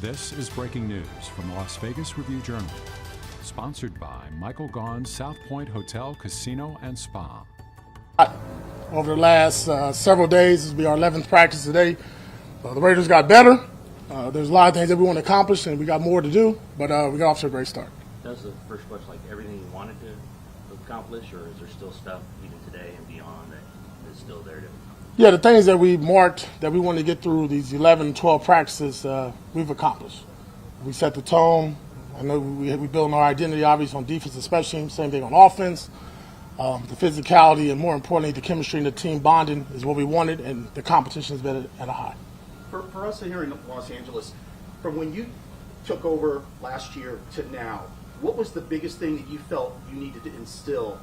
This is breaking news from the Las Vegas Review-Journal, sponsored by Michael Gaughan's South Point Hotel, Casino, and Spa. Over the last several days, this will be our 11th practice today. The Raiders got better. There's a lot of things that we want to accomplish, and we got more to do, but we got off to a great start. Does the first question like everything you wanted to accomplish, or is there still stuff even today and beyond that is still there to? Yeah, the things that we marked that we wanted to get through these 11, 12 practices, we've accomplished. We set the tone. I know we build our identity, obviously, on defense, especially. Same thing on offense. The physicality and, more importantly, the chemistry and the team bonding is what we wanted, and the competition has been at a high. For us here in Los Angeles, from when you took over last year to now, what was the biggest thing that you felt you needed to instill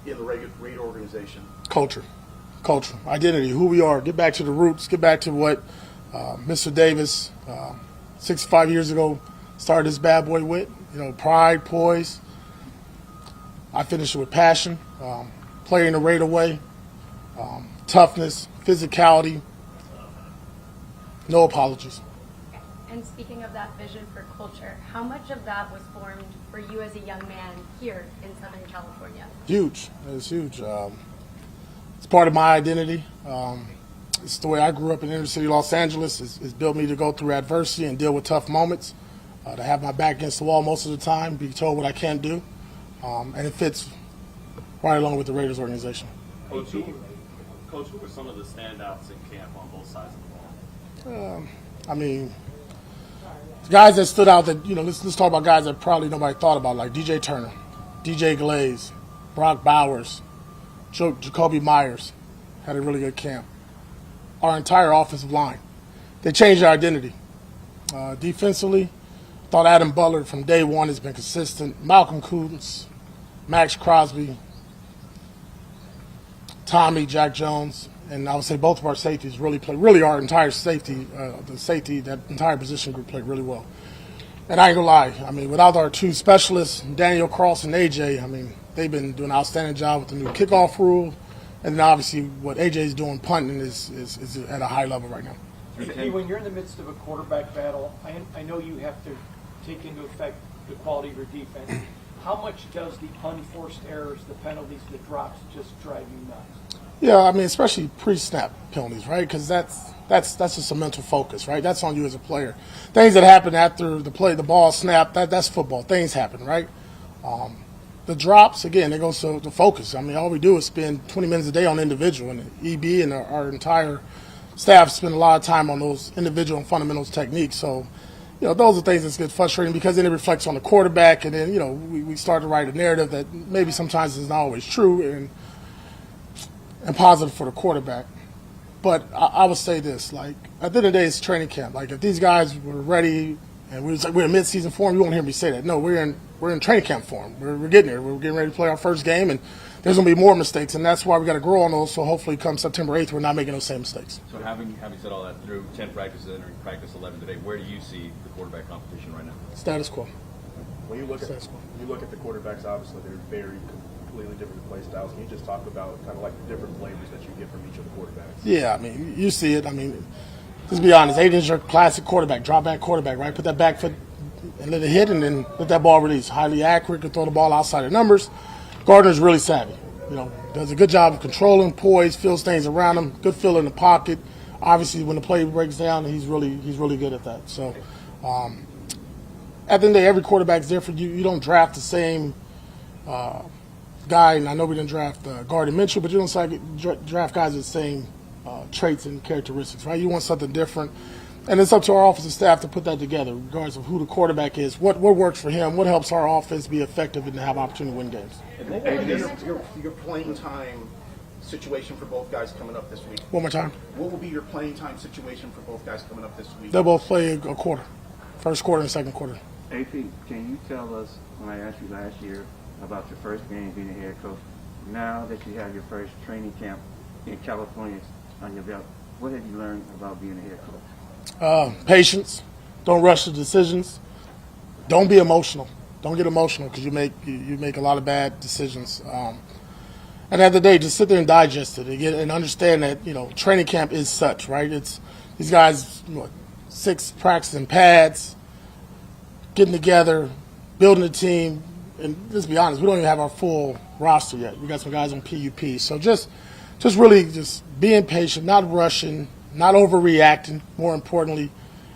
in the Raider organization? Culture, identity, who we are. Get back to the roots. Get back to what Mr. Davis, 65 years ago, started this bad boy with. Pride, poise. I finished it with passion, playing the Raider way, toughness, physicality. No apologies. And speaking of that vision for culture, how much of that was formed for you as a young man here in Southern California? Huge. It's huge. It's part of my identity. It's the way I grew up in inner city Los Angeles. It's built me to go through adversity and deal with tough moments, to have my back against the wall most of the time, be told what I can't do. And it fits right along with the Raiders organization. Coach, who were some of the standouts in camp on both sides of the ball? Guys that stood out that, let's talk about guys that probably nobody thought about, like DJ Turner, DJ Glaze, Brock Bowers, Jacoby Myers had a really good camp. Our entire offensive line, they changed their identity. Defensively, thought Adam Butler from day one has been consistent. Malcolm Koontz, Max Crosby, Tommy, Jack Jones, and I would say both of our safeties really played. Really, our entire safety, that entire position group played really well. And I ain't gonna lie, without our two specialists, Daniel Cross and AJ, they've been doing an outstanding job with the new kickoff rule, and then obviously what AJ's doing punting is at a high level right now. Hey, when you're in the midst of a quarterback battle, I know you have to take into effect the quality of your defense. How much does the unforced errors, the penalties, the drops just drive you nuts? Yeah, especially pre-snap penalties, right? Because that's just a mental focus, right? That's on you as a player. Things that happen after the ball snapped, that's football. Things happen, right? The drops, again, they go to the focus. All we do is spend 20 minutes a day on individual, and EB and our entire staff spend a lot of time on those individual and fundamentals techniques. So, those are things that get frustrating because then it reflects on the quarterback, and then, we start to write a narrative that maybe sometimes is not always true and positive for the quarterback. But I would say this, at the end of the day, it's training camp. If these guys were ready and we're in mid-season form, you won't hear me say that. No, we're in training camp form. We're getting there. We're getting ready to play our first game, and there's going to be more mistakes, and that's why we got to grow on those, so hopefully come September 8th, we're not making those same mistakes. So having said all that, through 10 practices, entering practice 11 today, where do you see the quarterback competition right now? Status quo. When you look at the quarterbacks, obviously they're very completely different play styles. Can you just talk about kind of like the different flavors that you get from each of the quarterbacks? Yeah, you see it. Let's be honest, Aiden's your classic quarterback, drop back quarterback, right? Put that back foot and let it hit, and then let that ball release. Highly accurate, can throw the ball outside of numbers. Gardner's really savvy. Does a good job of controlling, poise, feels things around him, good feel in the pocket. Obviously, when the play breaks down, he's really good at that. So, at the end of the day, every quarterback's different. You don't draft the same guy, and I know we didn't draft Gardner Minshew, but you don't draft guys with the same traits and characteristics, right? You want something different. And it's up to our offensive staff to put that together, regardless of who the quarterback is, what works for him, what helps our offense be effective and have opportunity to win games. Your playing time situation for both guys coming up this week. One more time. What will be your playing time situation for both guys coming up this week? They'll both play a quarter, first quarter and second quarter. AP, can you tell us, when I asked you last year about your first game being a head coach, now that you have your first training camp in California on your belt, what have you learned about being a head coach? Patience. Don't rush the decisions. Don't be emotional. Don't get emotional because you make a lot of bad decisions. And at the end of the day, just sit there and digest it and understand that training camp is such, right? It's these guys 6 practicing pads, getting together, building a team. And let's be honest, we don't even have our full roster yet. We got some guys on PUP. So just really just being patient, not rushing, not overreacting, more importantly,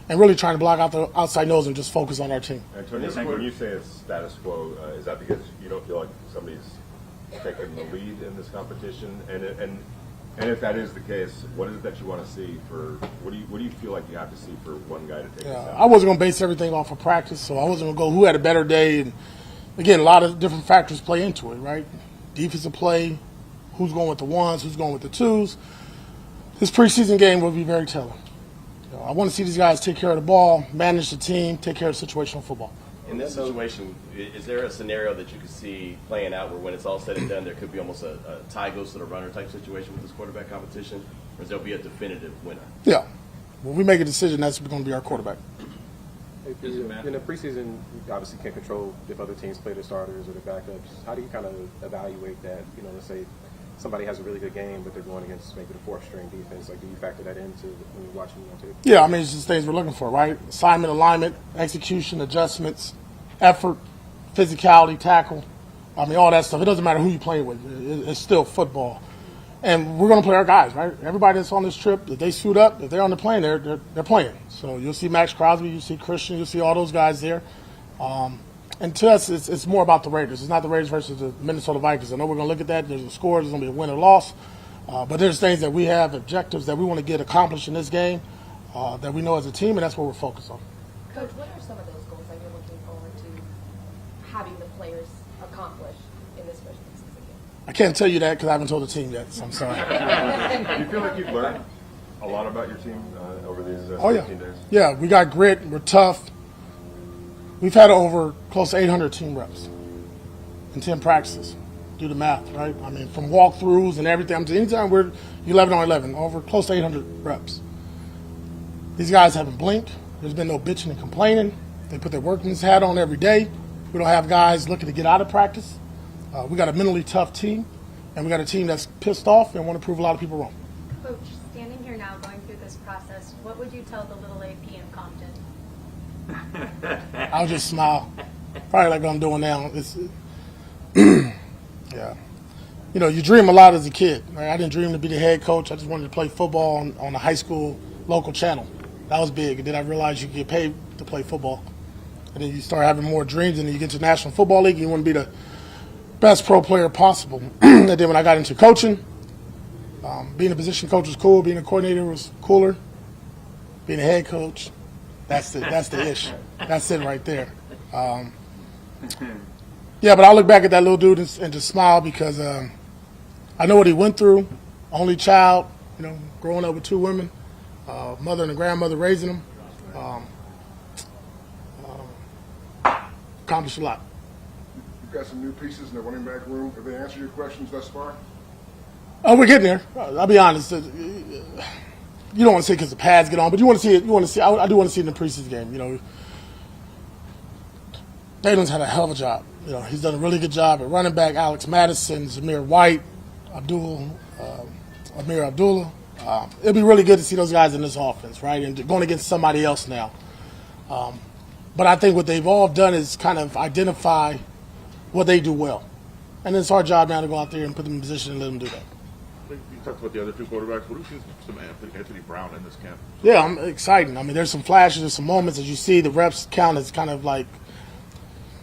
and really trying to block out the outside nose and just focus on our team. Antonio, when you say it's status quo, is that because you don't feel like somebody's taking the lead in this competition? And if that is the case, what is it that you want to see for? What do you feel like you have to see for one guy to take this out? I wasn't going to base everything off of practice, so I wasn't going to go who had a better day. And again, a lot of different factors play into it, right? Defensive play, who's going with the ones, who's going with the twos. This preseason game will be very telling. I want to see these guys take care of the ball, manage the team, take care of situational football. In this situation, is there a scenario that you could see playing out where when it's all said and done, there could be almost a tie goes to the runner type situation with this quarterback competition, or is there be a definitive winner? Yeah. When we make a decision, that's going to be our quarterback. In the preseason, you obviously can't control if other teams play their starters or their backups. How do you kind of evaluate that? Let's say somebody has a really good game, but they're going against maybe the 4th-string defense. Like, do you factor that into when you're watching them on tape? Yeah, I mean, it's just things we're looking for, right? Assignment, alignment, execution, adjustments, effort, physicality, tackle. I mean, all that stuff. It doesn't matter who you're playing with. It's still football. And we're going to play our guys, right? Everybody that's on this trip, if they suit up, if they're on the plane, they're playing. So you'll see Max Crosby, you'll see Christian, you'll see all those guys there. And to us, it's more about the Raiders. It's not the Raiders versus the Minnesota Vikings. I know we're going to look at that. There's a score. There's going to be a win or loss. But there's things that we have, objectives that we want to get accomplished in this game that we know as a team, and that's what we're focused on. Coach, what are some of those goals that you're looking forward to having the players accomplish in this first preseason game? I can't tell you that because I haven't told the team yet, so I'm sorry. Do you feel like you've learned a lot about your team over these 17 days? Yeah, we got grit. We're tough. We've had over close to 800 team reps in 10 practices. Do the math, right? I mean, from walkthroughs and everything. Anytime we're 11 on 11, over close to 800 reps. These guys haven't blinked. There's been no bitching and complaining. They put their workman's hat on every day. We don't have guys looking to get out of practice. We got a mentally tough team, and we got a team that's pissed off and want to prove a lot of people wrong. Coach, standing here now, going through this process, what would you tell the little AP in Compton? I'll just smile, probably like I'm doing now. It's, yeah. You dream a lot as a kid. Right? I didn't dream to be the head coach. I just wanted to play football on a high school local channel. That was big. And then I realized you could get paid to play football. And then you start having more dreams, and then you get to the National Football League, and you want to be the best pro player possible. And then when I got into coaching, being a position coach was cool. Being a coordinator was cooler. Being a head coach, that's the ish. That's it right there. Yeah, but I look back at that little dude and just smile because I know what he went through. Only child, growing up with 2 women, mother and a grandmother raising him. Accomplished a lot. You've got some new pieces in the running back room. Have they answered your questions thus far? Oh, we're getting there. I'll be honest. You don't want to see because the pads get on, but you want to see it. I do want to see it in the preseason game. Dalen's had a hell of a job. He's done a really good job at running back. Alex Madison, Zamir White, Amir Abdullah. It'll be really good to see those guys in this offense, right? And going against somebody else now. But I think what they've all done is kind of identify what they do well. And it's our job now to go out there and put them in position and let them do that. You talked about the other 2 quarterbacks. What do you see some Anthony Brown in this camp? Yeah, I'm excited. I mean, there's some flashes, there's some moments. As you see, the reps count has kind of like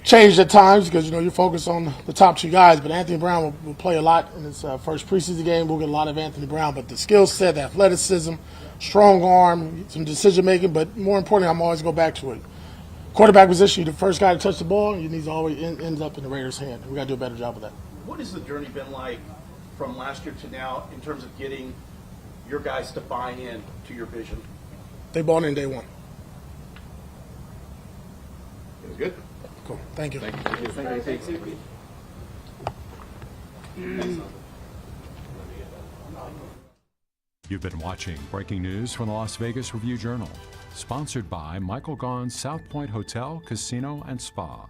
changed at times because, you're focused on the top 2 guys. But Anthony Brown will play a lot in his first preseason game. We'll get a lot of Anthony Brown. But the skill set, the athleticism, strong arm, some decision-making. But more importantly, I'm always go back to it. Quarterback position, you're the first guy to touch the ball, and it always ends up in the Raiders' hand. We got to do a better job of that. What has the journey been like from last year to now in terms of getting your guys to buy in to your vision? They bought in day one. It was good. Cool. Thank you. Thank you. You've been watching Breaking News from the Las Vegas Review-Journal, sponsored by Michael Gaughan's South Point Hotel, Casino, and Spa.